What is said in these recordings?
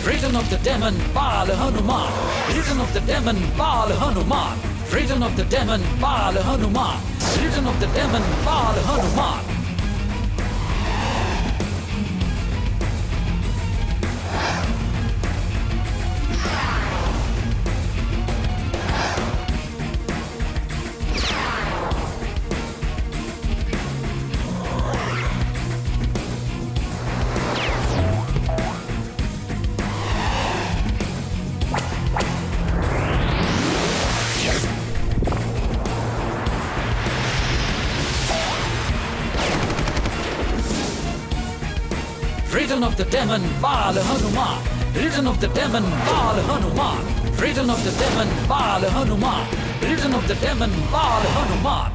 Return of the demon, Bala Hanuman. Return of the demon, Bala Hanuman. Return of the demon, Bala Hanuman. Return of the demon, Bala Hanuman. Return of the demon, Bala Hanuman. Return of the demon, Bala Hanuman. Return of the demon, Bala Hanuman. Return of the demon, Bala Hanuman.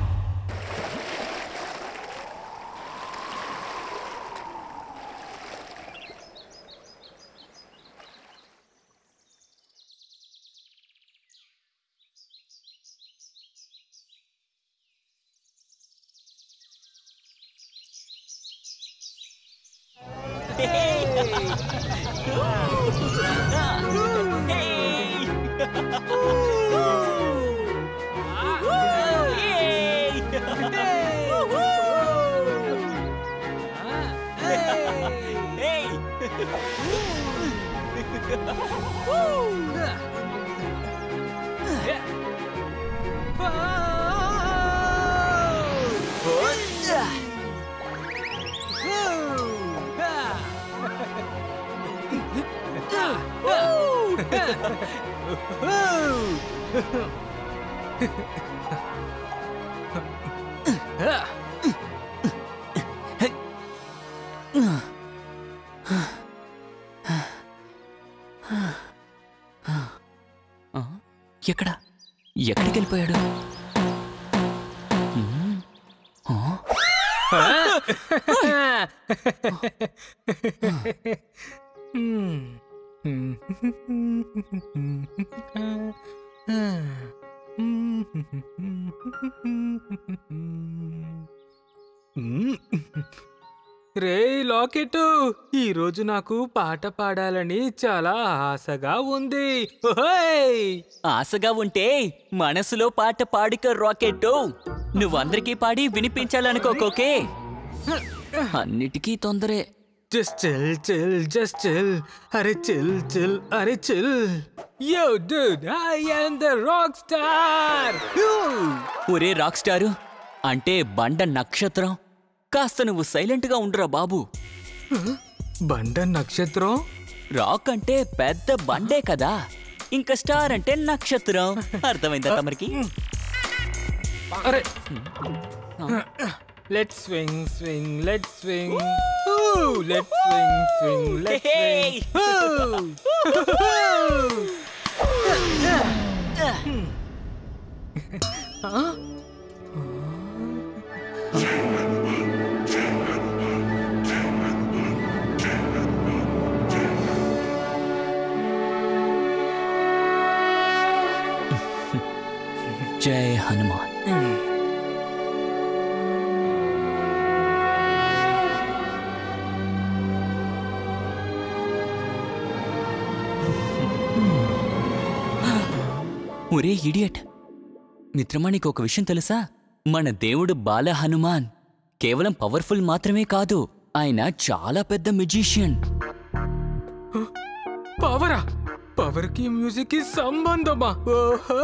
ఎక్కడికి వెళ్ళిపోయాడు? రే locket, ఈరోజు నాకు పాట పాడాలని చాలా ఆశగా ఉంది. ఆశగా ఉంటే మనసులో పాట పాడుక రాకెట్. నువ్వందరికీ పాడి వినిపించాలనుకోకే. అన్నిటికీ తొందరే. Just chill chill just chill. అరే చిల్ చిల్ అరే chill. Yo dude, I am the rock star. ఒరే రాక్ స్టారు అంటే బండ నక్షత్రం, కాస్త నువ్వు సైలెంట్ గా ఉండురా బాబు. బండ నక్షత్రం? రాక్ అంటే పెద్ద బండే కదా, ఇంకా స్టార్ అంటే నక్షత్రం. అర్థమైందా తమరికి? అరే let's swing swing let's swing. Let's swing swing let's swing. జై హనుమాన్. ఒరే ఇడియట్, మిత్రమా నీకు ఒక విషయం తెలుసా? మన దేవుడు బాల హనుమాన్ కేవలం పవర్ఫుల్ మాత్రమే కాదు, ఆయన చాలా పెద్ద మ్యూజిషియన్. పవరా? పవర్ కి మ్యూజిక్ కి సంబంధమా? ఓహో,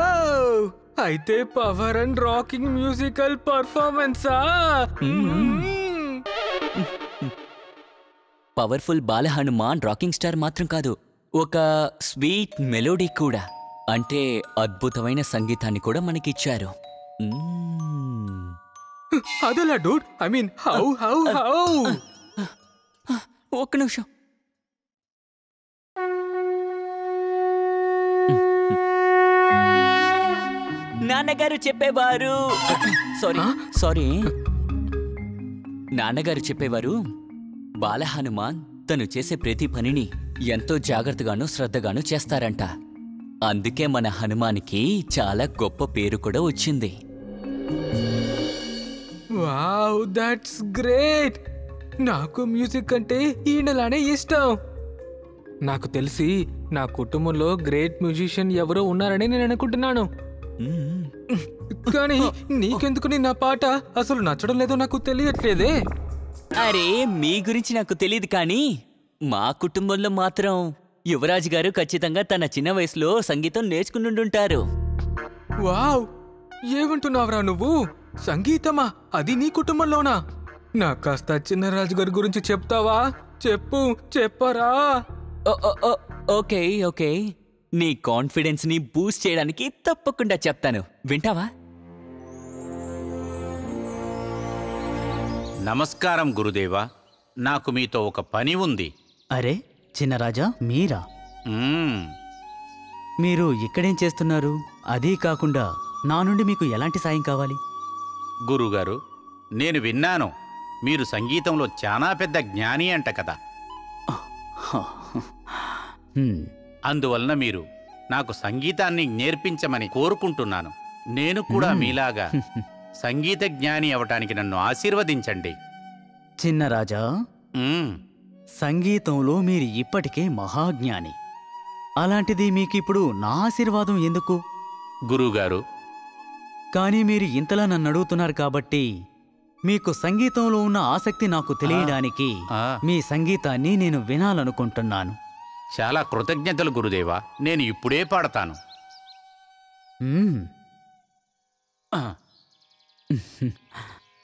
అయితే పవర్ అండ్ రాకింగ్ మ్యూజికల్ పర్ఫార్మెన్సా? Powerful Bala Hanuman rocking star మాత్రం కాదు, ఒక స్వీట్ మెలోడీ కూడా, అంటే అద్భుతమైన సంగీతాన్ని కూడా మనకిచ్చారు. అదలా dude, I mean how how how? ఒక్క నిమిషం. నాన్నగారు చెప్పేవారు, సారీ నాన్నగారు చెప్పేవారు, బాల హనుమాన్ తను చేసే ప్రతి పనిని ఎంతో జాగ్రత్తగాను శ్రద్ధగాను చేస్తారంట. అందుకే మన హనుమానికి చాలా గొప్ప పేరు కూడా వచ్చింది. Wow, that's great. నాకు మ్యూజిక్ అంటే ఈయనలానే ఇష్టం. నాకు తెలిసి నా కుటుంబంలో గ్రేట్ మ్యూజిషియన్ ఎవరో ఉన్నారని నేను అనుకుంటున్నాను. కానీ నీకెందుకు నా పాట అసలు నచ్చడం లేదో నాకు తెలియట్లేదే. అరే, మీ గురించి నాకు తెలియదు, కానీ మా కుటుంబంలో మాత్రం యువరాజు గారు ఖచ్చితంగా తన చిన్న వయసులో సంగీతం నేర్చుకునుండుంటారు. వావ్, ఏమంటున్నావురా నువ్వు? సంగీతమా? అది నీ కుటుంబంలోనా? నాకు కాస్త చిన్నరాజు గారి గురించి చెప్తావా? చెప్పరా? ఓకే ఓకే, నీ కాన్ఫిడెన్స్ ని బూస్ట్ చేయడానికి తప్పకుండా చెప్తాను, వింటావా? నమస్కారం గురుదేవా, నాకు మీతో ఒక పని ఉంది. అరే చిన్నరాజా, మీరా? మీరు ఇక్కడేం చేస్తున్నారు? అదీ కాకుండా నా నుండి మీకు ఎలాంటి సాయం కావాలి? గురుగారు, నేను విన్నాను మీరు సంగీతంలో చాలా పెద్ద జ్ఞాని అంట కదా. అందువలన మీరు నాకు సంగీతాన్ని నేర్పించమని కోరుకుంటున్నాను. నేను కూడా మీలాగా సంగీత జ్ఞాని అవటానికి నన్ను ఆశీర్వదించండి. చిన్నరాజా, సంగీతంలో మీరు ఇప్పటికే మహాజ్ఞాని. అలాంటిది మీకిప్పుడు నా ఆశీర్వాదం ఎందుకు? గురుగారు, కానీ మీరు ఇంతలా నన్ను అడుగుతున్నారు కాబట్టి మీకు సంగీతంలో ఉన్న ఆసక్తి నాకు తెలియడానికి మీ సంగీతాన్ని నేను వినాలనుకుంటున్నాను. చాలా కృతజ్ఞతలు గురుదేవా, నేను ఇప్పుడే పాడతాను.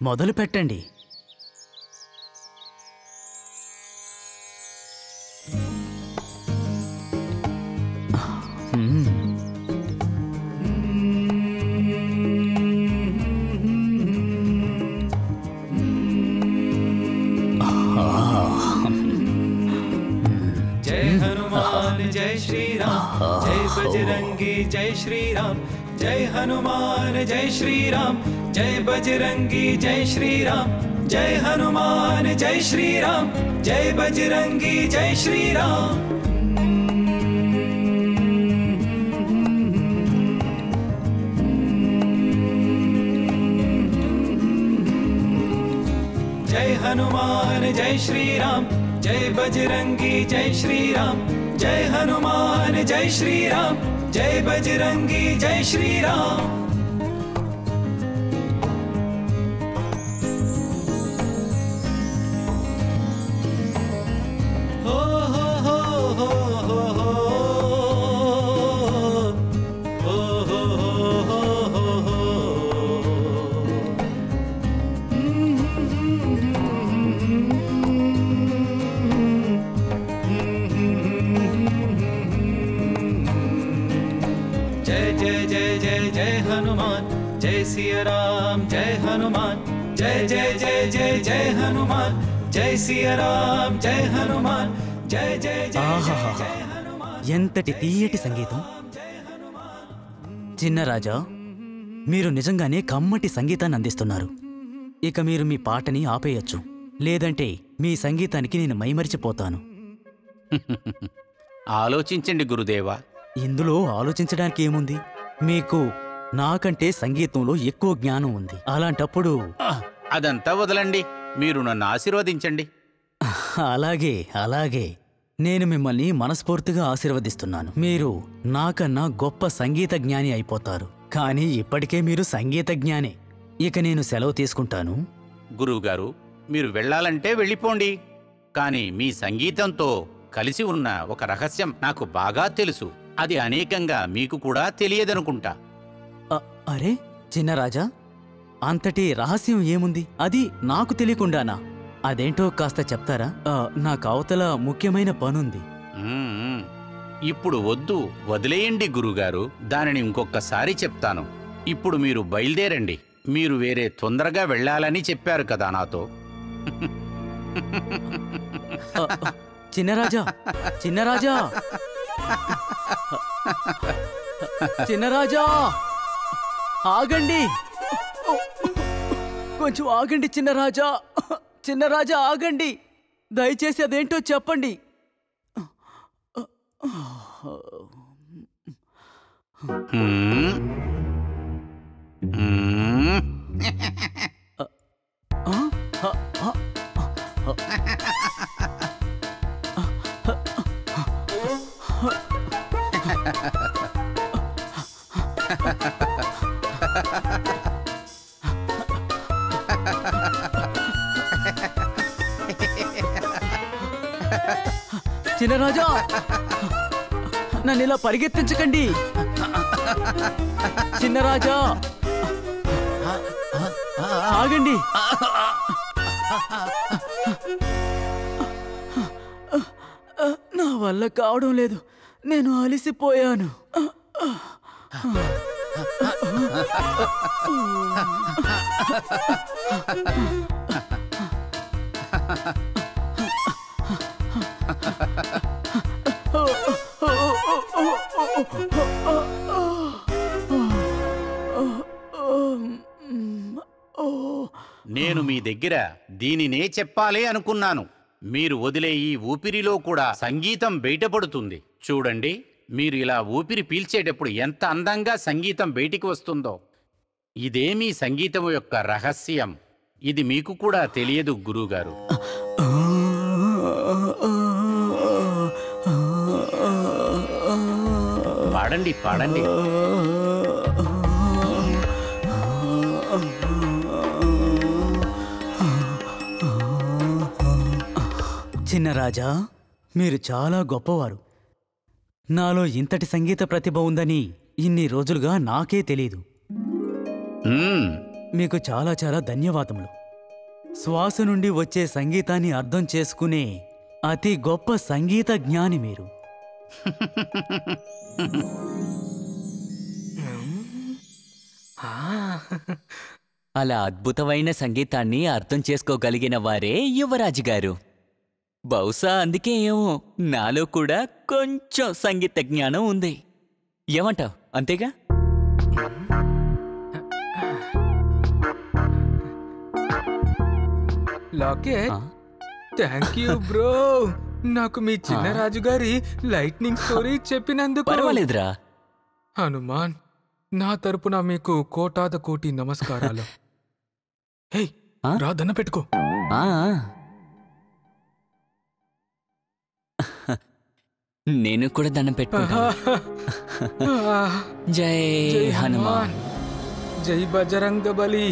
మొదలు పెట్టండి. जय श्री राम, जय बजरंगी जय श्री राम, जय हनुमान जय श्री राम, जय बजरंगी जय श्री राम, जय हनुमान जय श्री राम, जय बजरंगी जय श्री राम. जय हनुमान जय श्री राम, जय बजरंगी जय श्री राम, जय हनुमान जय श्री राम, जय बजरंगी जय श्री राम. हो हो हो हो हो हो हो हो हो हो. जय हनुमान, जय सिया राम, जय हनुमान, जय जय जय जय जय हनुमान, जय सिया राम, जय हनुमान, जय जय जय जय हनुमान. ఎంతటి తీయటి సంగీతం! చిన్నరాజా, మీరు నిజంగానే కమ్మటి సంగీతాన్ని అందిస్తున్నారు. ఇక మీరు మీ పాటని ఆపేయచ్చు, లేదంటే మీ సంగీతానికి నేను మైమరిచిపోతాను. ఆలోచించండి గురుదేవా. ఇందులో ఆలోచించడానికి ఏముంది? మీకు నాకంటే సంగీతంలో ఎక్కువ జ్ఞానం ఉంది. అలాంటప్పుడు అదంతా వదలండి, మీరు నన్ను ఆశీర్వదించండి. అలాగే అలాగే, నేను మిమ్మల్ని మనస్ఫూర్తిగా ఆశీర్వదిస్తున్నాను. మీరు నాకన్నా గొప్ప సంగీత జ్ఞాని అయిపోతారు. కానీ ఇప్పటికే మీరు సంగీత జ్ఞానే. ఇక నేను సెలవు తీసుకుంటాను. గురువుగారు, మీరు వెళ్ళాలంటే వెళ్ళిపోండి. కానీ మీ సంగీతంతో కలిసి ఉన్న ఒక రహస్యం నాకు బాగా తెలుసు. అది అనేకంగా మీకు కూడా తెలియదనుకుంటా. అరే చిన్నరాజా, అంతటి రహస్యం ఏముంది? అది నాకు తెలియకుండానా? అదేంటో కాస్త చెప్తారా? నాకు అవతల ముఖ్యమైన పనుంది. ఇప్పుడు వద్దు, వదిలేయండి గురుగారు. దానిని ఇంకొకసారి చెప్తాను. ఇప్పుడు మీరు బయలుదేరండి. మీరు వేరే తొందరగా వెళ్ళాలని చెప్పారు కదా నాతో. చిన్నరాజా, చిన్నరాజా, చిన్నరాజా, ఆగండి, కొంచెం ఆగండి చిన్నరాజా. చిన్నరాజా ఆగండి, దయచేసి అదేంటో చెప్పండి. చిన్నరాజా, నన్ను ఇలా పరిగెత్తించకండి. చిన్నరాజా, ఆగండి. నా వల్ల కావడం లేదు, నేను అలసిపోయాను. నేను మీ దగ్గర దీనినే చెప్పాలి అనుకున్నాను. మీరు వదిలే ఈ ఊపిరిలో కూడా సంగీతం బయటపడుతుంది. చూడండి, మీరు ఇలా ఊపిరి పీల్చేటప్పుడు ఎంత అందంగా సంగీతం బయటికి వస్తుందో. ఇదే మీ సంగీతం యొక్క రహస్యం. ఇది మీకు కూడా తెలియదు గురువుగారు. పాడండి, పాడండి. చిన్నరాజా, మీరు చాలా గొప్పవారు. నాలో ఇంతటి సంగీత ప్రతిభ ఉందని ఇన్ని రోజులుగా నాకే తెలీదు. మీకు చాలా చాలా ధన్యవాదములు. శ్వాస నుండి వచ్చే సంగీతాన్ని అర్థం చేసుకునే అతి గొప్ప సంగీత జ్ఞాని మీరు. అలా అద్భుతమైన సంగీతాన్ని అర్థం చేసుకోగలిగిన వారే యువరాజు గారు. బహుశా అందుకే ఏమో నాలో కూడా కొంచెం సంగీత జ్ఞానం ఉంది. ఏమంటావ్, అంతేగా? Locket, thank you bro. నాకు మీ చిన్న రాజు గారి లైట్నింగ్ స్టోరీ చెప్పినందుకు. పర్వాలేదురా హనుమాన్, నా తరపున మీకు కోటాద కోటి నమస్కారాలు. హే, రా దండం పెట్టుకో. నేను కూడా దండం పెట్టుకుంటా. జై హనుమాన్, జై బజరంగబలి.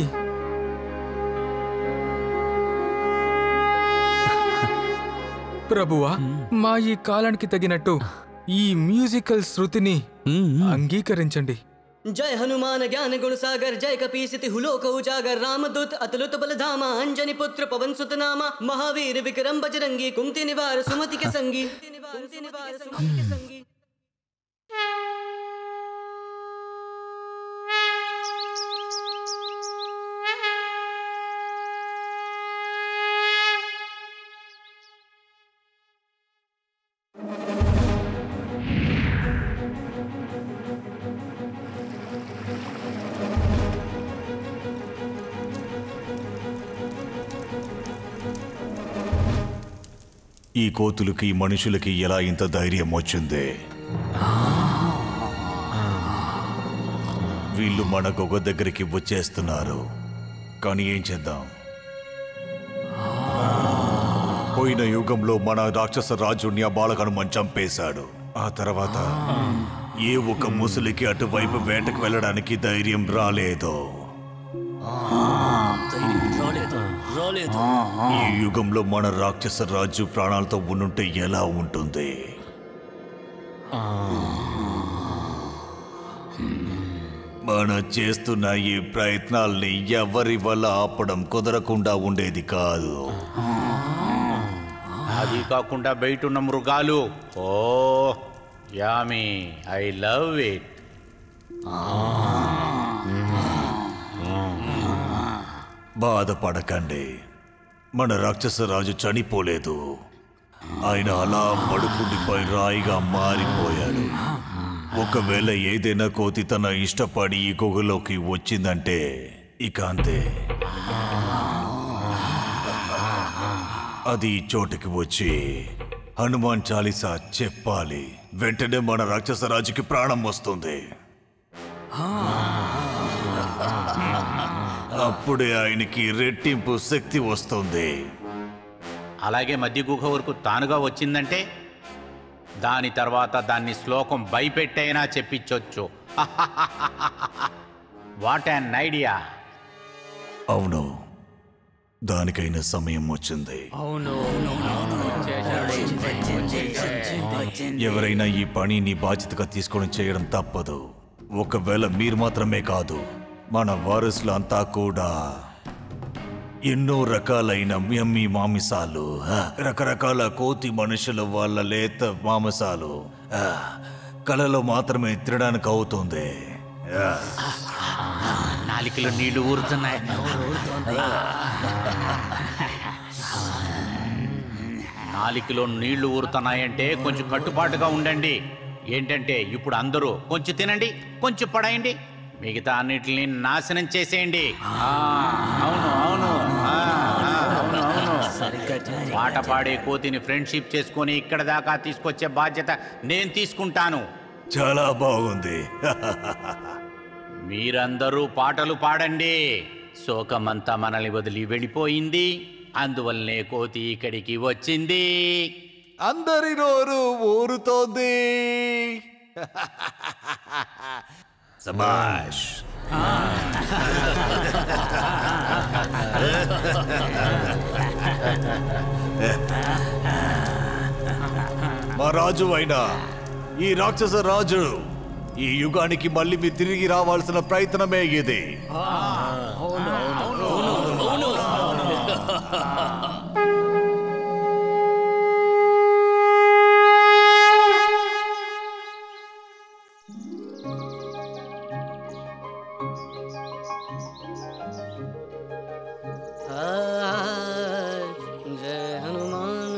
ప్రభువా, మా ఈ కాలానికి తగినట్టు ఈ మ్యూజికల్ శృతిని అంగీకరించండి. जय हनुमान ज्ञान गुण सागर, जय कपीसिति हुलोक उजागर, रामदूत अतुलित बलधामा, अंजनी पुत्र पवन सुत नामा, महावीर विक्रम बजरंगी, कुंती निवार सुमति के संगी, ఈ కోతులకి మనుషులకి ఎలా ఇంత ధైర్యం వచ్చింది? వీళ్ళు మన గొగ దగ్గరికి వచ్చేస్తున్నారు. కానీ ఏం చేద్దాం? పోయిన యుగంలో మన రాక్షస రాజుని ఆ బాలహనుమాన్ చంపేశాడు. ఆ తర్వాత ఏ ఒక్క ముసలికి అటువైపు వేటకు వెళ్ళడానికి ధైర్యం రాలేదు. ఈ యుగంలో మన రాక్షస రాజు ప్రాణాలతో ఉండుంటే ఎలా ఉంటుంది? మనం చేస్తున్న ఈ ప్రయత్నాల్ని ఎవరి వల్ల ఆపడం కుదరకుండా ఉండేది కాదు. అది కాకుండా బయట ఉన్న మృగాలు, ఓ యామి, ఐ లవ్ ఇట్. బాధపడకండి, మన రాక్షస రాజు చనిపోలేదు. ఆయన అలా పడుకుండిపై రాయిగా మారిపోయాడు. ఒకవేళ ఏదైనా కోతి తన ఇష్టపడి ఈ గుహలోకి వచ్చిందంటే ఇక అంతే. అది ఈ చోటుకి వచ్చి హనుమాన్ చాలీసా చెప్పాలి. వెంటనే మన రాక్షస రాజుకి ప్రాణం వస్తుంది. అప్పుడే ఆయనకి రెట్టింపు శక్తి వస్తుంది. అలాగే మధ్య గుహ వరకు తానుగా వచ్చిందంటే దాని తర్వాత దాన్ని శ్లోకం భయపెట్టైనా చెప్పించొచ్చు. What an idea. అవును, దానికైనా సమయం వచ్చింది. ఎవరైనా ఈ పనిని బాధ్యతగా తీసుకొని చేయడం తప్పదు. ఒకవేళ మీరు మాత్రమే కాదు, మన వారసులంతా కూడా ఎన్నో రకాలైన యమ్మీ మాంసాలు, రకరకాల కోతి మనుషుల వాళ్ళ లేత మాంసాలు కళలో మాత్రమే తినడానికి అవుతుంది. నాలికలో నీళ్లు ఊరుతున్నాయి. నాలికలో నీళ్లు ఊరుతున్నాయంటే కొంచెం కట్టుబాటుగా ఉండండి. ఏంటంటే ఇప్పుడు అందరూ కొంచెం తినండి, కొంచెం పడేయండి, మిగతా అన్నిటిని నాశనం చేసేయండి. అవును అవును అవును అవును. పాట పాడే కోతిని ఫ్రెండ్షిప్ చేసుకొని ఇక్కడ దాకా తీసుకొచ్చే బాధ్యత నేను తీసుకుంటాను. చాలా బాగుంది. మీరందరూ పాటలు పాడండి. శోకమంతా మనల్ని వదిలి వెళ్ళిపోయింది, అందువల్లనే కోతి ఇక్కడికి వచ్చింది. అందరి నోరు ఊరుతోంది. సబాష్. మా రాజు అయినా ఈ రాక్షస రాజు ఈ యుగానికి మళ్ళీ మీరు తిరిగి రావాల్సిన ప్రయత్నమే ఇది. जय हनुमान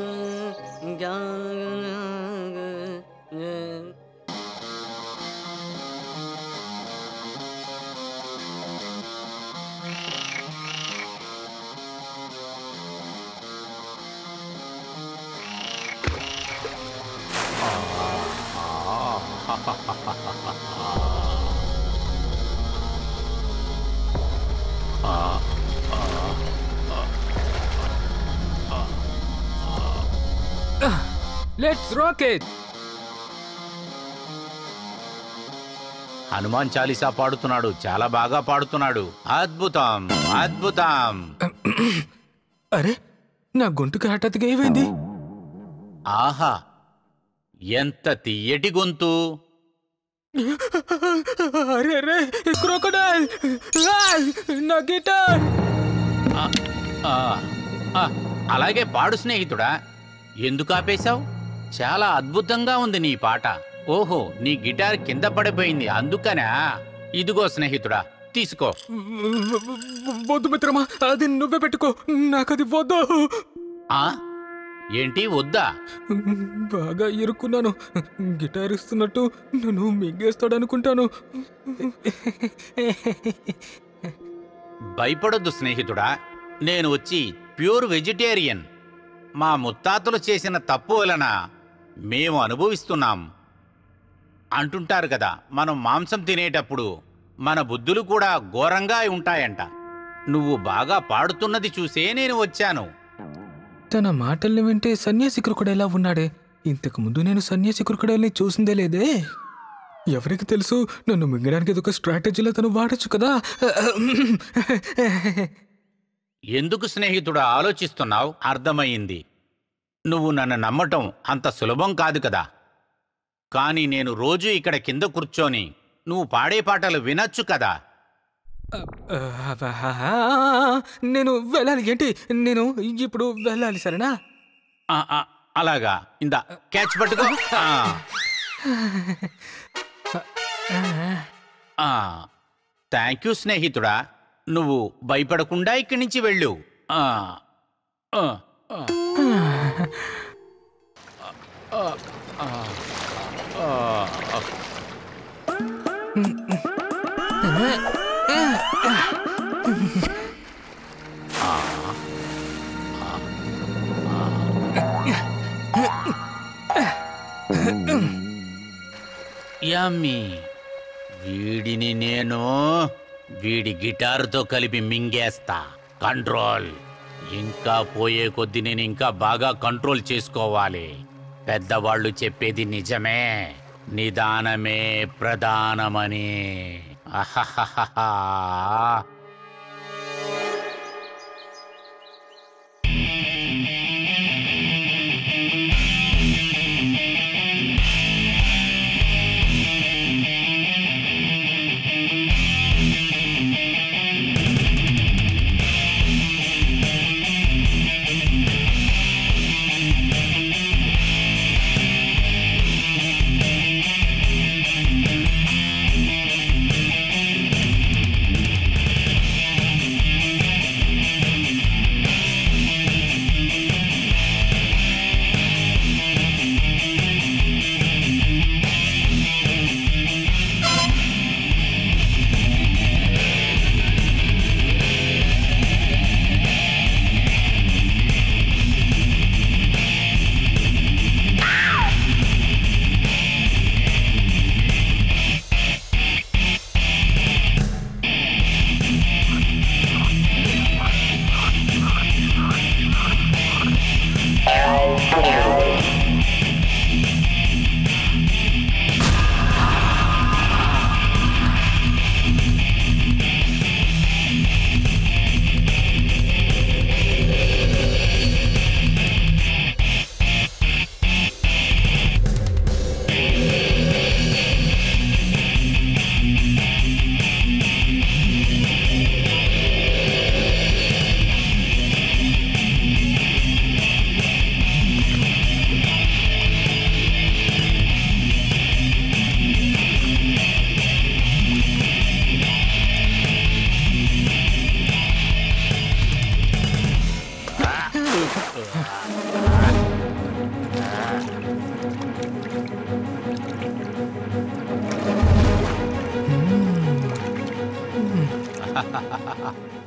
ज्ञान లెట్స్ రాకెట్. హనుమాన్ చాలీసా పాడుతున్నాడు, చాలా బాగా పాడుతున్నాడు. అద్భుతం అద్భుతం. అరే, నా గొంతుకి హఠాత్తుగా ఏమైంది? ఆహా, ఎంత తీయటి గొంతు. అరే రే, క్రోకోడైల్! నా గిటార్! అలాగే పాడు స్నేహితుడా. ఎందుకు ఆపేశావు? చాలా అద్భుతంగా ఉంది నీ పాట. ఓహో, నీ గిటార్ కింద పడిపోయింది అందుకనా? ఇదిగో స్నేహితుడా, తీసుకో. వద్దు మిత్రమా, అది నువ్వే పెట్టుకో, నాకది వద్దు. ఏంటి వద్దా? బాగా ఇరుక్కున్నాను. గిటార్ ఇస్తున్నట్టు నన్ను మింగేస్తాడనుకుంటాను. భయపడొద్దు స్నేహితుడా, నేను వచ్చి ప్యూర్ వెజిటేరియన్. మా ముత్తాతలు చేసిన తప్పు వలన మేము అనుభవిస్తున్నాం. అంటుంటారు కదా, మనం మాంసం తినేటప్పుడు మన బుద్ధులు కూడా ఘోరంగా ఉంటాయంట. నువ్వు బాగా పాడుతున్నది చూసే నేను వచ్చాను. తన మాటల్ని వింటే సన్యాసి క్రొకడైలా ఉన్నాడే. ఇంతకు ముందు నేను సన్యాసి క్రొకడైల్ని చూసిందే లేదే. ఎవరికి తెలుసు, నన్ను మింగడానికి ఇదొక స్ట్రాటజీలో తను వాడచ్చు కదా. ఎందుకు స్నేహితుడా ఆలోచిస్తున్నావు? అర్థమయ్యింది. నువ్వు నన్ను నమ్మటం అంత సులభం కాదు కదా. కానీ నేను రోజూ ఇక్కడ కింద కూర్చొని నువ్వు పాడే పాటలు వినొచ్చు కదా. నేను వెళ్ళాలి. ఏంటి, నేను ఇప్పుడు వెళ్ళాలి, సరేనా? అలాగా, ఇందా క్యాచ్ పట్టుకో. థ్యాంక్ యూ స్నేహితుడా. నువ్వు భయపడకుండా ఇక్కడి నుంచి వెళ్ళు. యమ్మీ, వీడిని నేను వీడి గిటారుతో కలిపి మింగేస్తా. కంట్రోల్. ఇంకా పోయే కొద్దీ నేను ఇంకా బాగా కంట్రోల్ చేసుకోవాలి. పెద్దవాళ్ళు చెప్పేది నిజమే, నిదానమే ప్రధానమని. అహహహహా.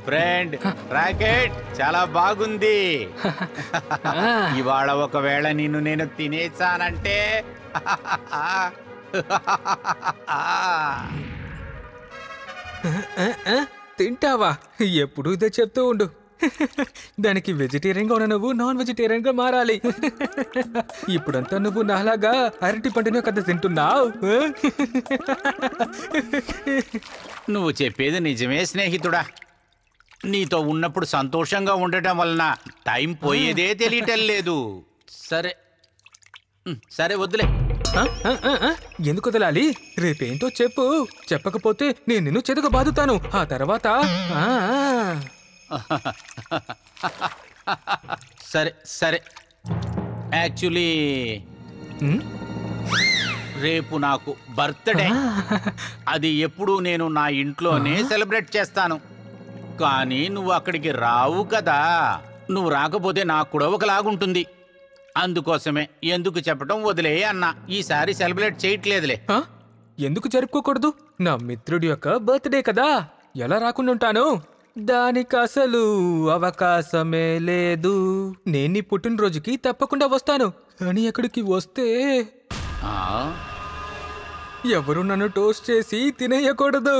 ఫ్రెండ్, రాకెట్ చాలా బాగుంది. ఇవాళ ఒకవేళ నిన్ను నేను తినేసానంటే తింటావా? ఎప్పుడు ఇదే చెప్తూ ఉండు. దానికి వెజిటేరియన్గా ఉన్న నువ్వు నాన్ వెజిటేరియన్గా మారాలి. ఇప్పుడంతా నువ్వు నాలాగా అరటి పండునే కదా తింటున్నావు. నువ్వు చెప్పేది నిజమే స్నేహితుడా. నీతో ఉన్నప్పుడు సంతోషంగా ఉండటం వలన టైం పోయేదే తెలియటం లేదు. సరే సరే వద్దులే. ఎందుకు వదలాలి? రేపేంటో చెప్పు. చెప్పకపోతే నేను నిన్ను చెదగ బాదుతాను. ఆ తర్వాత సరే సరే. యాక్చువల్లీ రేపు నాకు బర్త్డే. అది ఎప్పుడు నేను నా ఇంట్లోనే సెలబ్రేట్ చేస్తాను. కానీ నువ్వు అక్కడికి రావు కదా. నువ్వు రాకపోతే నాకు కూడా ఒకలాగుంటుంది. అందుకోసమే ఎందుకు చెప్పడం వదిలే అన్నా. ఈసారి సెలబ్రేట్ చేయట్లేదులే. ఎందుకు జరుపుకోకూడదు? నా మిత్రుడి యొక్క బర్త్డే కదా, ఎలా రాకుండా ఉంటాను? దానికి అసలు అవకాశమే లేదు. నేను నీ పుట్టినరోజుకి తప్పకుండా వస్తాను. కానీ ఎక్కడికి వస్తే ఎవరు నన్ను టోస్ట్ చేసి తినేయకూడదు.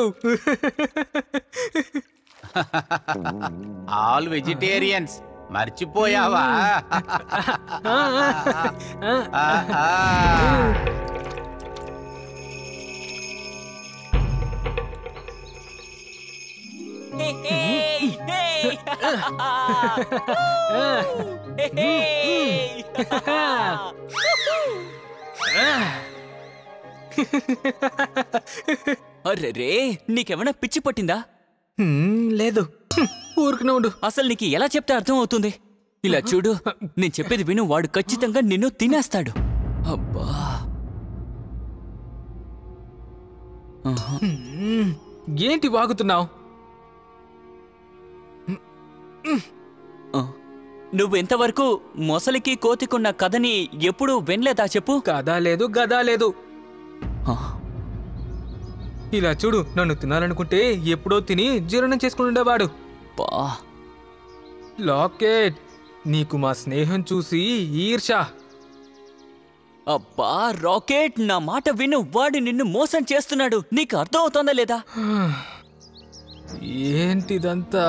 ఆల్ వెజిటేరియన్స్ మర్చిపోయావా? అర్రే, నీకేమైనా పిచ్చి పట్టిందా? లేదు, ఊరుకునే ఉండు. అసలు నీకు ఎలా చెప్తే అర్థం అవుతుంది? ఇలా చూడు, నేను చెప్పేది విను. వాడు ఖచ్చితంగా నిన్ను తినేస్తాడు. అబ్బా, ఏంటి వాగుతున్నావు? నువ్వెంతవరకు మొసలికి కోతికున్న కథని ఎప్పుడూ వినలేదా చెప్పు? కథ లేదు, గదా లేదు. ఇలా చూడు, నన్ను తినాలనుకుంటే ఎప్పుడో తిని జీర్ణం చేసుకుని ఉండేవాడు. లాకెట్, నీకు మా స్నేహం చూసి ఈర్ష. అబ్బా రాకెట్, నా మాట విను. వాడు నిన్ను మోసం చేస్తున్నాడు. నీకు అర్థం అవుతుందా లేదా? ఏంటిదంతా?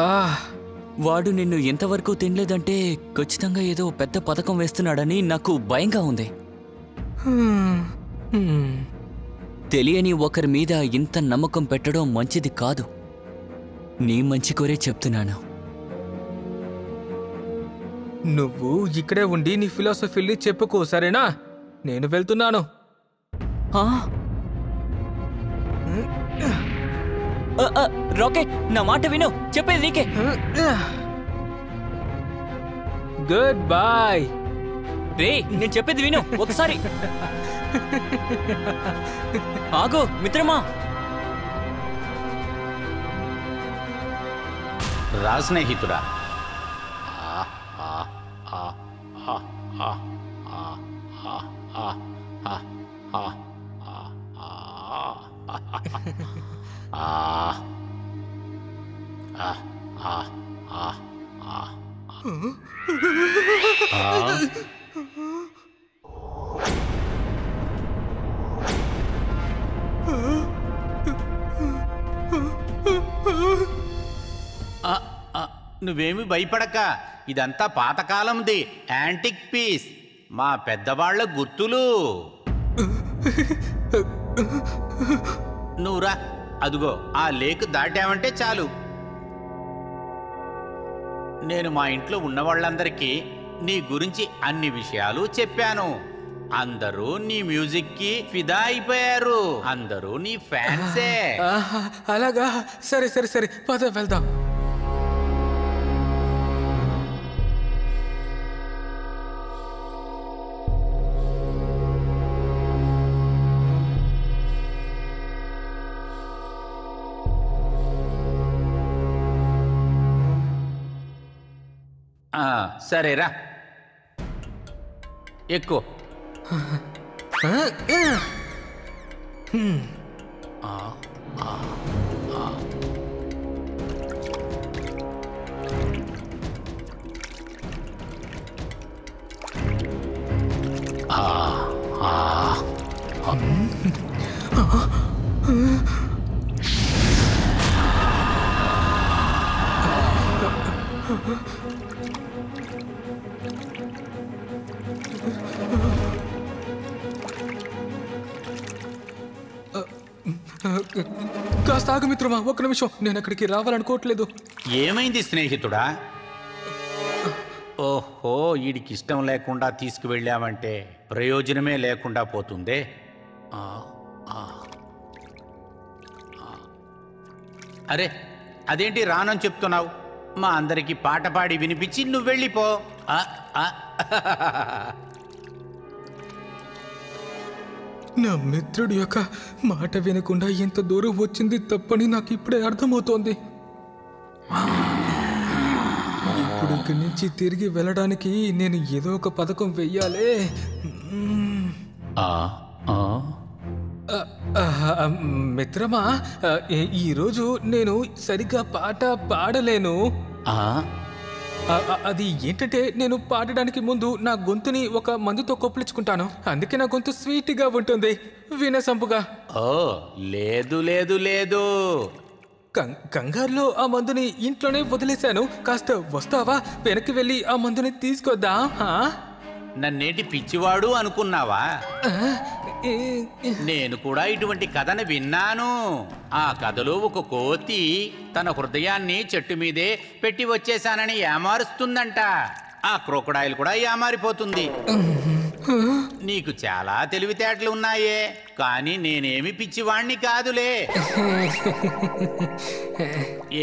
వాడు నిన్ను ఎంతవరకు తినలేదంటే ఖచ్చితంగా ఏదో పెద్ద పథకం వేస్తున్నాడని నాకు భయంగా ఉంది. తెలియని ఒకరి మీద ఇంత నమ్మకం పెట్టడం మంచిది కాదు. నీ మంచి కోరే చెప్తున్నాను. నువ్వు ఇక్కడే ఉండి నీ ఫిలాసఫీని చెప్పుకో, సరేనా? నేను వెళ్తున్నాను. రాకెట్, నా మాట విను, చెప్పేది నీకే. Good bye. రే, నేను చెప్పేది విను ఒకసారి. ఆగు మిత్రమా. రా స్నేహితుడా. నువ్వేమి భయపడక, ఇదంతా పాతకాలంది యాంటిక్ పీస్, మా పెద్దవాళ్ల గుర్తులు. నువ్వురా, అదుగో ఆ లేక్ దాటావంటే చాలు. నేను మా ఇంట్లో ఉన్న వాళ్ళందరికీ నీ గురించి అన్ని విషయాలు చెప్పాను. అందరూ నీ మ్యూజిక్ కి ఫిదా అయిపోయారు. అందరూ నీ ఫ్యాన్సే. అలాగా? సరే సరే సరే, పద వెళ్దాం. సరేరా, ఎక్కువ. కాస్త ఆగు మిత్రమా, ఒక్క నిమిషం. నేను అక్కడికి రావాలనుకోవట్లేదు. ఏమైంది స్నేహితుడా? ఓహో, వీడికి ఇష్టం లేకుండా తీసుకువెళ్ళామంటే ప్రయోజనమే లేకుండా పోతుందే. అరే, అదేంటి రానని చెప్తున్నావు? మా అందరికి పాట పాడి వినిపించి నువ్వు వెళ్ళిపో. నా మిత్రుడి యొక్క మాట వినకుండా ఎంత దూరం వచ్చింది తప్పని నాకు ఇప్పుడే అర్థమవుతోంది. ఇప్పుడు ఇక్కడి నుంచి తిరిగి వెళ్ళడానికి నేను ఏదో ఒక పథకం వెయ్యాలే. మిత్రమా, ఈరోజు నేను సరిగ్గా పాట పాడలేను. అది ఏంటంటే, నేను పాడడానికి ముందు నా గొంతుని ఒక మందుతో కొప్పించుకుంటాను. అందుకే నా గొంతు స్వీట్గా ఉంటుంది, వినసంపుగా. ఓ లేదు లేదు లేదు, కంగారులో ఆ మందుని ఇంట్లోనే వదిలేశాను. కాస్త వస్తావా? వెనక్కి వెళ్ళి ఆ మందుని తీసుకొద్దా? నన్నేటి పిచ్చివాడు అనుకున్నావా? నేను కూడా ఇటువంటి కథను విన్నాను. ఆ కథలో ఒక కోతి తన హృదయాన్ని చెట్టు మీదే పెట్టి వచ్చేశానని ఏమారుస్తుందంట. ఆ క్రోకడాయిల్ కూడా ఏమారిపోతుంది. నీకు చాలా తెలివితేటలు ఉన్నాయే, కానీ నేనేమి పిచ్చివాణ్ణి కాదులే.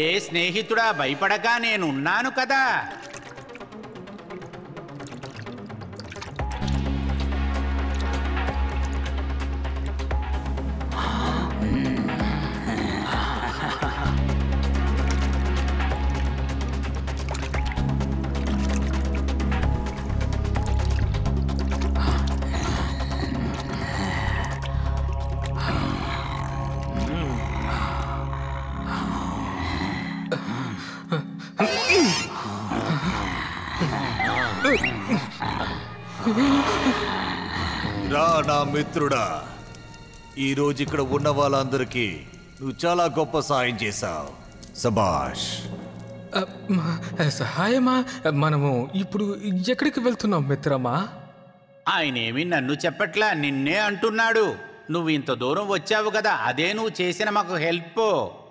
ఏ స్నేహితుడా, భయపడక నేనున్నాను కదా. రా నా మిత్రుడా, ఈరోజు ఇక్కడ ఉన్న వాళ్ళందరికీ నువ్వు చాలా గొప్ప సాయం చేశావు. సబాష్. సహాయమా? మనము ఇప్పుడు ఎక్కడికి వెళ్తున్నాం మిత్రమా? ఆయనేమి నన్ను చెప్పట్లా, నిన్నే అంటున్నాడు. నువ్వు ఇంత దూరం వచ్చావు కదా, అదే నువ్వు చేసిన మాకు హెల్ప్.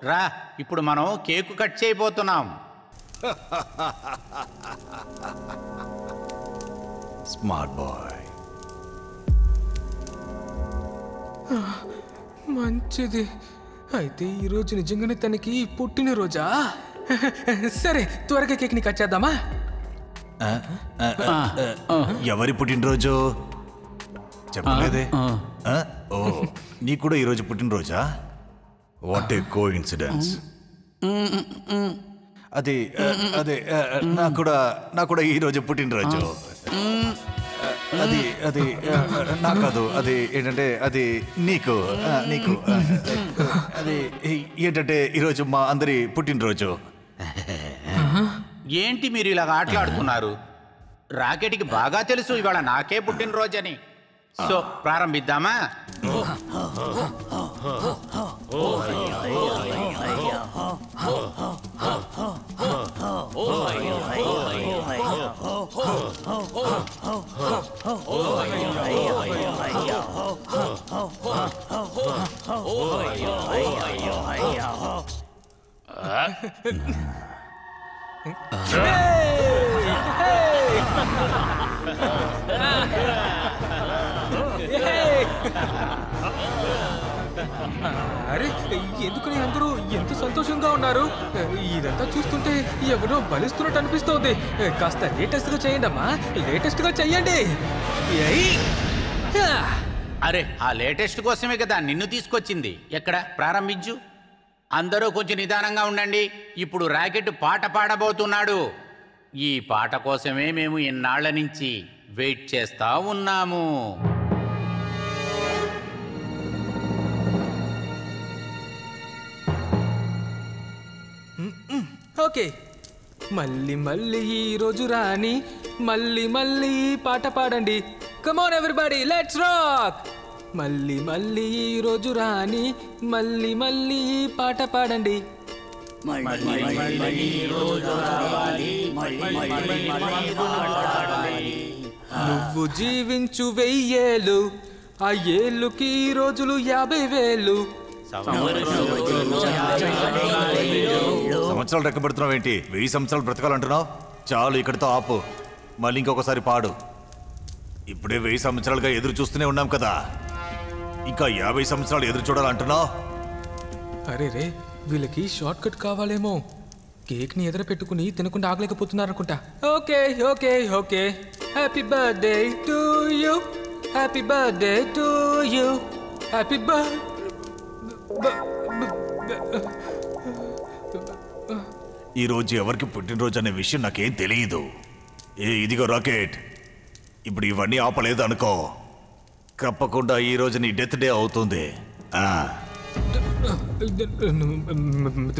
రా, ఇప్పుడు మనం కేకు కట్ చేయబోతున్నాం. Smart boy. మంచిది. అయితే ఈరోజు నిజంగానే తనకి పుట్టినరోజా? సరే, త్వరగా కేక్ని కట్ చేద్దామా? ఎవరి పుట్టినరోజు చెప్పలేదే? ఓ, నీకు కూడా ఈరోజు పుట్టినరోజా? What a coincidence. అది అదే నాకు కూడా ఈరోజు పుట్టినరోజు. అది నాకు కాదు, అది ఏంటంటే అది నీకు అది ఏంటంటే ఈరోజు మా అందరి పుట్టినరోజు. ఏంటి మీరు ఇలాగ ఆటలాడుతున్నారు? రాకెట్కి బాగా తెలుసు ఇవాళ నాకే పుట్టినరోజని. సో ప్రారంభిద్దామా? అరే, ఎందుకని అందరూ ఎంత సంతోషంగా ఉన్నారు? ఇదంతా చూస్తుంటే ఎవరో బలిస్తున్నట్టు అనిపిస్తోంది. కాస్త లేటెస్ట్ గా చేయండి అమ్మా, లేటెస్ట్ గా చెయ్యండి. అరే, ఆ లేటెస్ట్ కోసమే కదా నిన్ను తీసుకొచ్చింది. ఎక్కడ ప్రారంభించు. అందరూ కొంచెం నిదానంగా ఉండండి. ఇప్పుడు రాకెట్ పాట పాడబోతున్నాడు. ఈ పాట కోసమే మేము ఇన్నాళ్ల నుంచి వెయిట్ చేస్తా ఉన్నాము. ఓకే, మళ్ళీ మళ్ళీ ఈ రోజు రాని మళ్ళీ మళ్ళీ పాట పాడండి. Come on everybody, let's rock. మళ్ళీ మళ్ళీ ఈ రోజు రాని మళ్ళీ మళ్ళీ పాట పాడండి. నువ్వు జీవించు 1000 ఏళ్ళు, ఆ ఏళ్ళుకి రోజులు 50,000. సంవత్సరాలు రెక్కబెడుతున్నావు ఏంటి? 1000 సంవత్సరాలు బ్రతకాలంటున్నావు? చాలు, ఇక్కడితో ఆపు. మళ్ళీ ఇంకొకసారి పాడు. ఇప్పుడే 1000 సంవత్సరాలుగా ఎదురు చూస్తూనే ఉన్నాం కదా, ఇంకా 50 సంవత్సరాలు ఎదురు చూడాలంటున్నావు? అరే రే, వీళ్ళకి షార్ట్ కట్ కావాలేమో. కేక్ ని ఎదురు పెట్టుకుని తినకుండా ఆగలేకపోతున్నారనుకుంటా. Okay okay okay, happy birthday to you, happy birthday to you, happy ఈ రోజు ఎవరికి పుట్టినరోజు అనే విషయం నాకేం తెలియదు. ఇదిగో రాకెట్, ఇప్పుడు ఇవన్నీ ఆపలేదు అనుకో, తప్పకుండా ఈ రోజు నీ డెత్ డే అవుతుంది.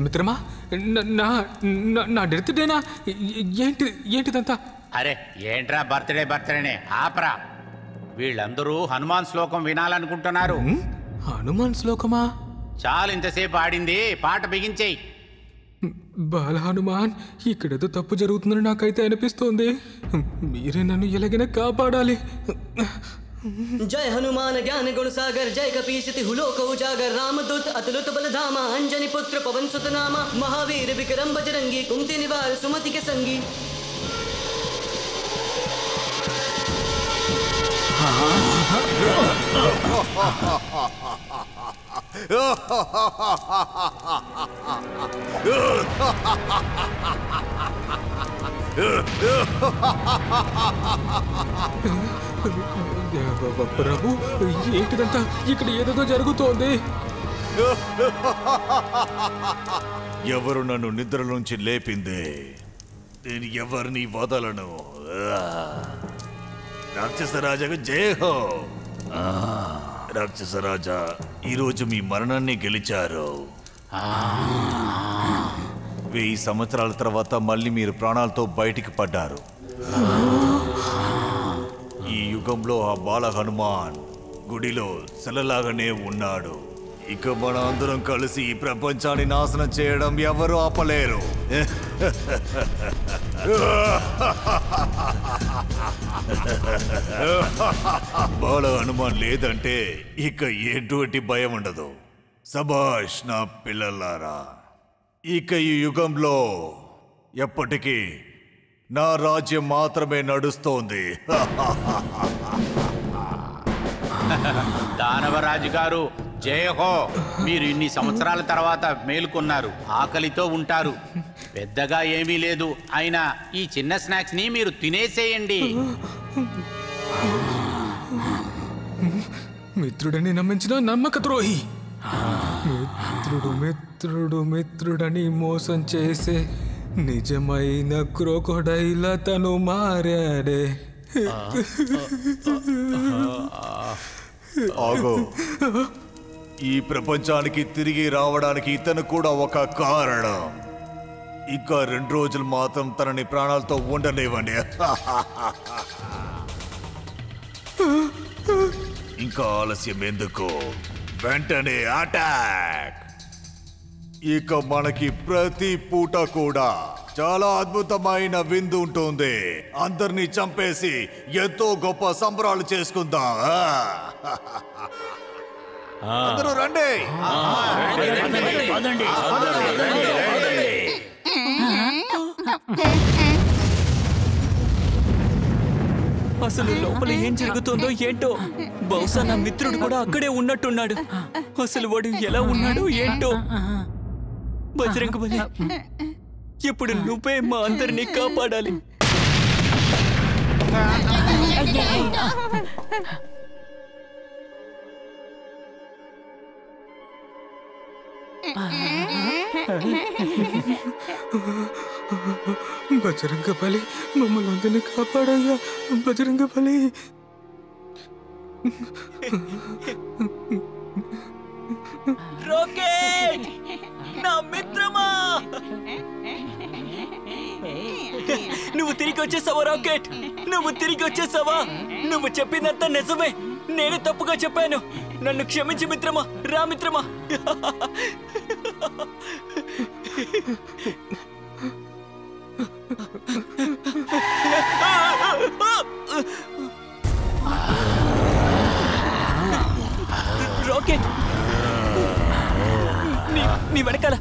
మిత్రమా, నా డెత్ డేనా? ఏంటిదంతా? అరే ఏంట్రా బర్త్డేనే, ఆపరా. వీళ్ళందరూ హనుమాన్ శ్లోకం వినాలనుకుంటున్నారు. హనుమాన్ శ్లోకమా? చాలు, ఇంతసేపు ఆడింది, పాట బిగించేయి. బాల హనుమాన్, ఇక్కడేదో తప్పు జరుగుతుందని నాకైతే అనిపిస్తోంది. మీరే నన్ను ఎలాగైనా కాపాడాలి. जय हनुमान ज्ञान गुण सागर, जय कपीसिति हुलोक उजागर, रामदूत अतुलित बल धामा, अंजनी पुत्र पवन सुत नामा, महावीर विक्रम बजरंगी, कुंती निवार सुमति के संगी. ప్రభు, ఏంటిదంతా? ఇక్కడ ఏదేదో జరుగుతోంది. ఎవరు నన్ను నిద్ర నుంచి లేపింది? నేను ఎవరిని వదలను. రాక్షసరాజాకు జయహో. రాక్షసరాజా, ఈరోజు మీ మరణాన్ని గెలిచారు. 1000 సంవత్సరాల తర్వాత మళ్ళీ మీరు ప్రాణాలతో బయటికి పడ్డారు. ఈ యుగంలో ఆ బాల హనుమాన్ గుడిలో సెలలాగానే ఉన్నాడు. ఇక మన అందరం కలిసి ఈ ప్రపంచాన్ని నాశనం చేయడం ఎవరు ఆపలేరు. బాల హనుమాన్ లేదంటే ఇక ఎటువంటి భయం ఉండదు. సబాష్ నా పిల్లలారా, ఇక ఈ యుగంలో ఎప్పటికీ నా రాజ్యం మాత్రమే నడుస్తోంది. దానవరాజు గారు జయహో. మీరు ఇన్ని సంవత్సరాల తర్వాత మేలుకున్నారు. ఆకలితో ఉంటారు. పెద్దగా ఏమీ లేదు. అయినా ఈ చిన్న స్నాక్స్ ని మీరు తినేసేయండి. మిత్రుడని నమ్మించిన నమ్మక ద్రోహి. మిత్రుడని మోసం చేసే నిజమైన క్రోకోడైల్ తను మారాడే. ఆగో, ఈ ప్రపంచానికి తిరిగి రావడానికి ఇతను కూడా ఒక కారణం. ఇంకా 2 రోజులు మాత్రం తనని ప్రాణాలతో ఉండనివ్వండి. ఇంకా ఆలస్యం ఎందుకు? వెంటనే అటాక్! ఇక మనకి ప్రతి పూట కూడా చాలా అద్భుతమైన విందు ఉంటుంది. అందరినీ చంపేసి ఎంతో గొప్ప సంబరాలు చేసుకుందాం. అందరూ రండి. అసలు లోపల ఏం జరుగుతుందో ఏంటో. బహుశా నా మిత్రుడు కూడా అక్కడే ఉన్నట్టున్నాడు. అసలు వాడు ఎలా ఉన్నాడు ఏంటో. బజరంగబలి, ఇప్పుడు నువ్వే మా అందరినీ కాపాడాలి. బజరంగబలి, మమ్మల్ని అందరినీ కాపాడయ్యా. బజరంగబలి. రాకెట్, నా మిత్రమా, నువ్వు తిరిగి వచ్చేసావా? రాకెట్, నువ్వు తిరిగి వచ్చేసావా? నువ్వు చెప్పిందంతా నిజమే. నేనే తప్పుగా చెప్పాను. నన్ను క్షమించి మిత్రమా. రా మిత్రమా. రాకెట్, నీ వెనకాల.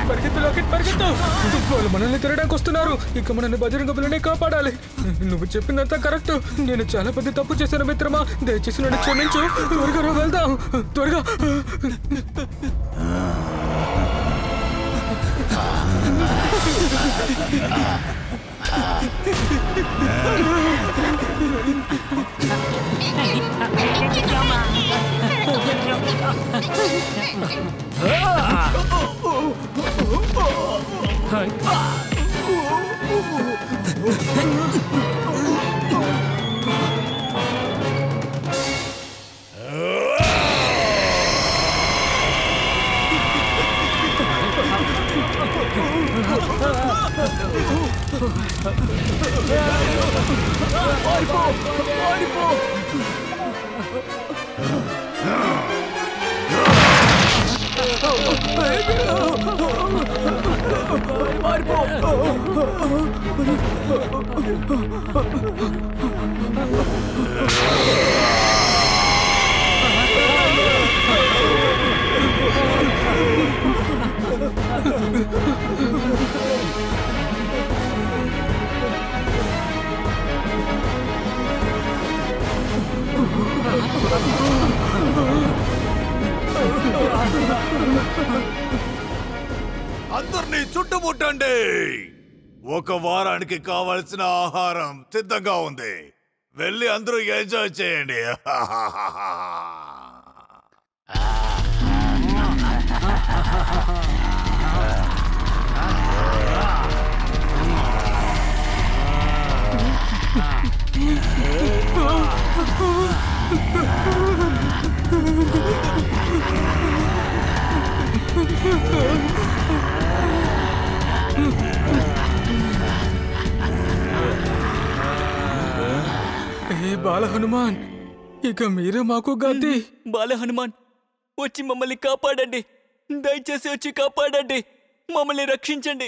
పరిగెత్తు రాకెట్, పరిగెత్తు. వాళ్ళు మనల్ని తిరగడానికి వస్తున్నారు. ఇక మనల్ని బజరంగబలినే కాపాడాలి. నువ్వు చెప్పిందంతా కరెక్ట్. నేను చాలా పెద్ద తప్పు చేశాను మిత్రమా. దయచేసి నన్ను క్షమించు. త్వరగా రా, వెళ్దాం త్వరగా. అందరినీ చుట్టుముట్టండి. 1 వారానికి కావలసిన ఆహారం సిద్ధంగా ఉంది. వెళ్ళి అందరూ ఎంజాయ్ చేయండి. ఏ బాల హనుమాన్, ఇక మీరే మాకు గతి. బాల హనుమాన్, వచ్చి మమ్మల్ని కాపాడండి. దయచేసి వచ్చి కాపాడండి. మమ్మల్ని రక్షించండి.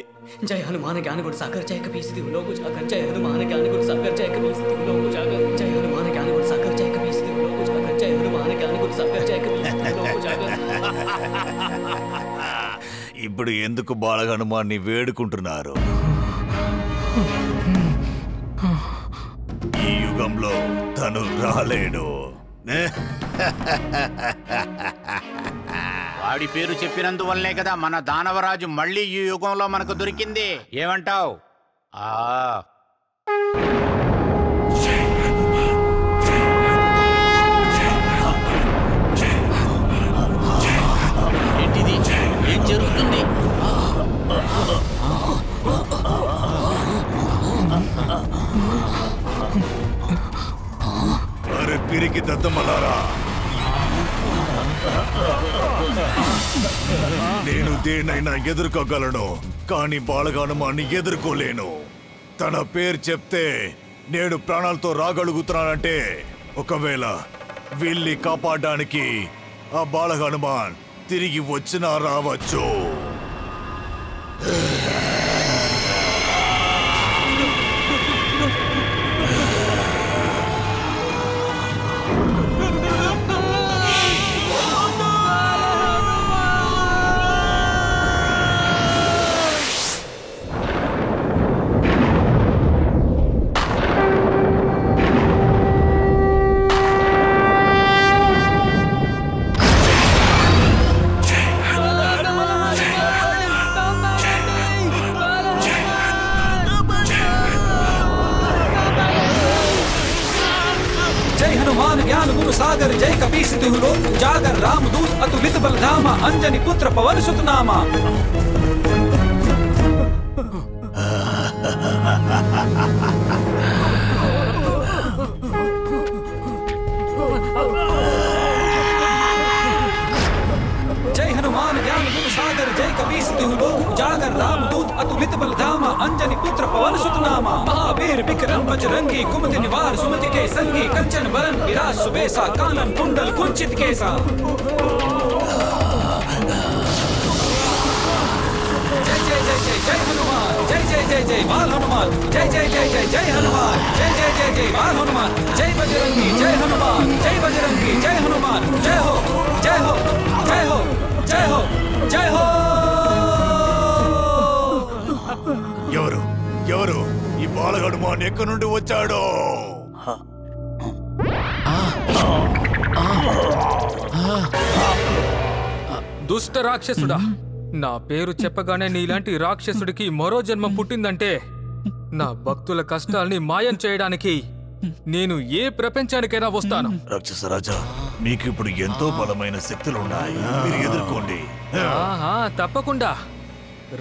जय हनुमान ज्ञान गुण सागर जय कपीस तिहु लोक उजागर जय हनुमान ज्ञान गुण सागर जय कपीस तिहु लोक उजागर जय हनुमान ज्ञान गुण सागर जय कपीस तिहु लोक उजागर जय हनुमान ज्ञान गुण सागर जय कपीस तिहु लोक उजागर. ఇప్పుడు ఎందుకు బాలహనుమాన్ని వేడుకుంటున్నారు? ఈ యుగంలో తను రాలేడు. వాడి పేరు చెప్పినందువల్లే కదా మన దానవరాజు మళ్ళీ ఈ యుగంలో మనకు దొరికింది. ఏమంటావ్? ఏంటిది? ఏం జరుగుతుంది? అరే పిరికి దద్దమలారా, నేను దేనైనా ఎదుర్కోగలను, కానీ బాలహనుమాన్ని ఎదుర్కోలేను. తన పేరు చెప్తే నేను ప్రాణాలతో రాగలుగుతున్నానంటే, ఒకవేళ వీళ్ళని కాపాడడానికి ఆ బాలహనుమాన్ తిరిగి వచ్చినా రావచ్చు. सागर जय कपीस तिहु लोक उजागर रामदूत अतुलित बलधामा अंजनी पुत्र पवन सुत नामा. जय हनुमान ज्ञान गुण सागर जय कपीस तिहु लोक उजागर रामदूत अतुलित बलधामा अंजनी पुत्र पवन सुत नामा. महावीर विक्रम बजरंगी कुमति निवार सुमति के संगी कंचन बरन विराज सुबेसा कानन कुंडल कुंचित केसा. जय जय जय जय जय हनुमान जय जय जय जय बाल हनुमान जय जय जय जय जय हनुमान जय जय जय जय बाल हनुमान जय बजरंगी जय हनुमान जय बजरंगी जय हनुमान. जय हो जय हो जय हो जय हो जय हो. ఎవరు ఎవరు ఈ బాలహనుమాన్ ఎక్కడి నుండి వచ్చాడో? దుష్ట రాక్షసుడా, నా పేరు చెప్పగానే నీలాంటి రాక్షసుడికి మరో జన్మ పుట్టిందంటే, నా భక్తుల కష్టాల్ని మాయం చేయడానికి నేను ఏ ప్రపంచానికైనా వస్తాను. రాక్షస రాజా, మీకు ఇప్పుడు ఎంతో బలమైన శక్తులున్నాయి, మీరు ఎదుర్కోండి. ఆహా, తప్పకుండా.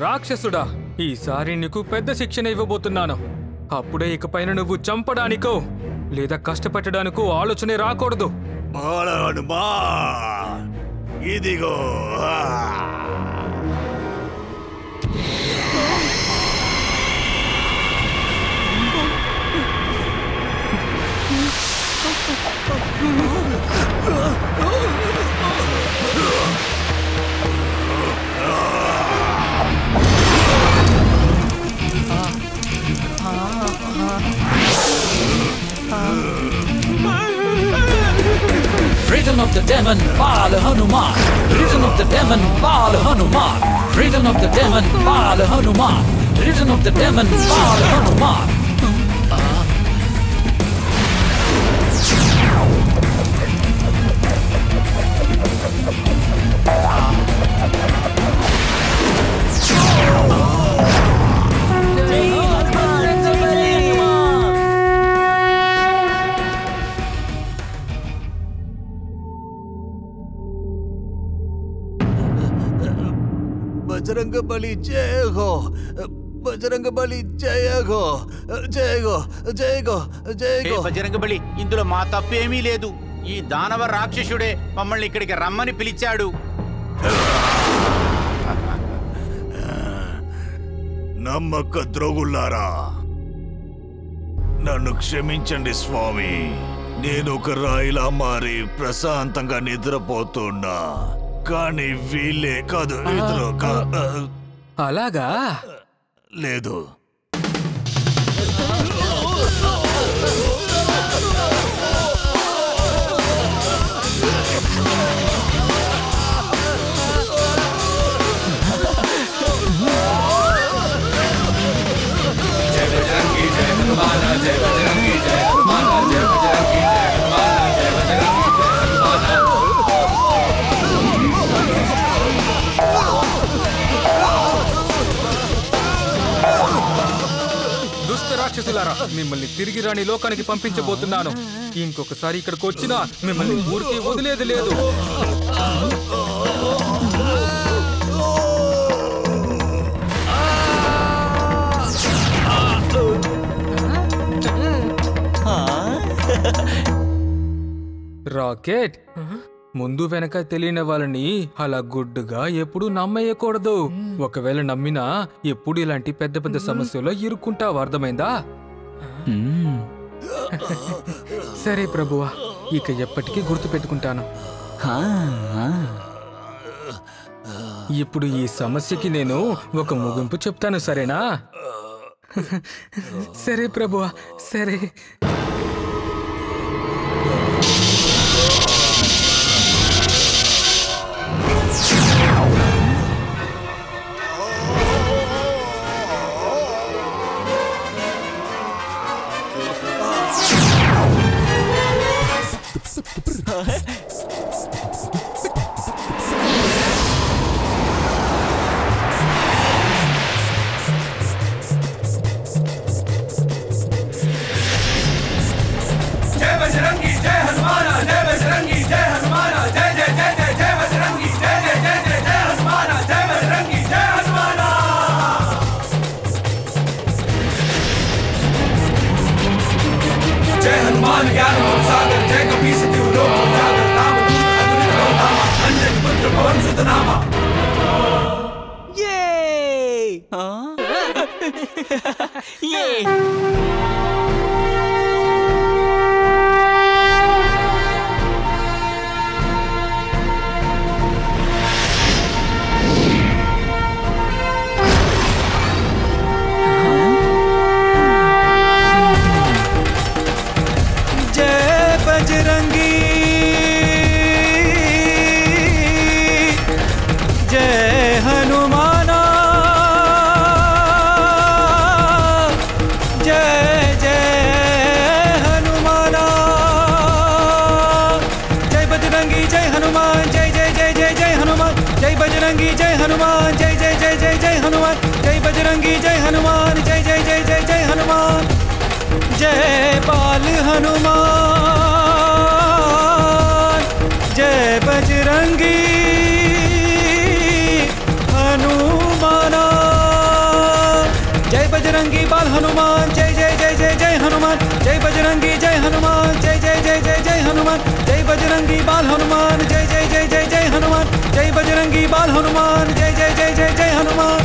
రాక్షసుడా, ఈసారి నీకు పెద్ద శిక్షణ ఇవ్వబోతున్నాను. అప్పుడే ఇకపైన నువ్వు చంపడానికో లేదా కష్టపెట్టడానికో ఆలోచనే రాకూడదు. బాలహనుమాన్ ఇదిగో. Return of the demon, Bala Hanuman. Return of the demon, Bala Hanuman. Return of the demon, Bala Hanuman. Return of the demon, Bala Hanuman. Bajrang Bali जय हो, बजरंग बली जय हो, जय हो, जय हो, जय हो. బజరంగ బలి, ఇందులో మా తప్పేమీ లేదు. ఈ దానవ రాక్షసుడే మమ్మల్ని ఇక్కడికి రమ్మని పిలిచాడు. నమ్మక ద్రోగులారా, నన్ను క్షమించండి స్వామి. నేను ఒక రాయిలా మారి ప్రశాంతంగా నిద్రపోతున్నా, కానీ వీళ్ళే కాదు, అలాగా? లేదు. రాక్షసులారా, మిమ్మల్ని తిరిగి రాని లోకానికి పంపించబోతున్నాను. ఇంకొకసారి ఇక్కడికి వచ్చినా మిమ్మల్ని ఊరికి వదిలేది లేదు. రాకెట్, ముందు వెనక తెలియని వాళ్ళని అలా గుడ్డుగా ఎప్పుడు నమ్మేయకూడదు. ఒకవేళ నమ్మినా ఎప్పుడు ఇలాంటి పెద్ద పెద్ద సమస్యలో ఇరుక్కుంటావు, అర్థమైందా? సరే ప్రభువా, ఇక ఎప్పటికీ గుర్తు పెట్టుకుంటాను. ఇప్పుడు ఈ సమస్యకి నేను ఒక ముగింపు చెప్తాను, సరేనా? సరే ప్రభువా, సరే. बाल हनुमान जय जय जय जय हनुमान।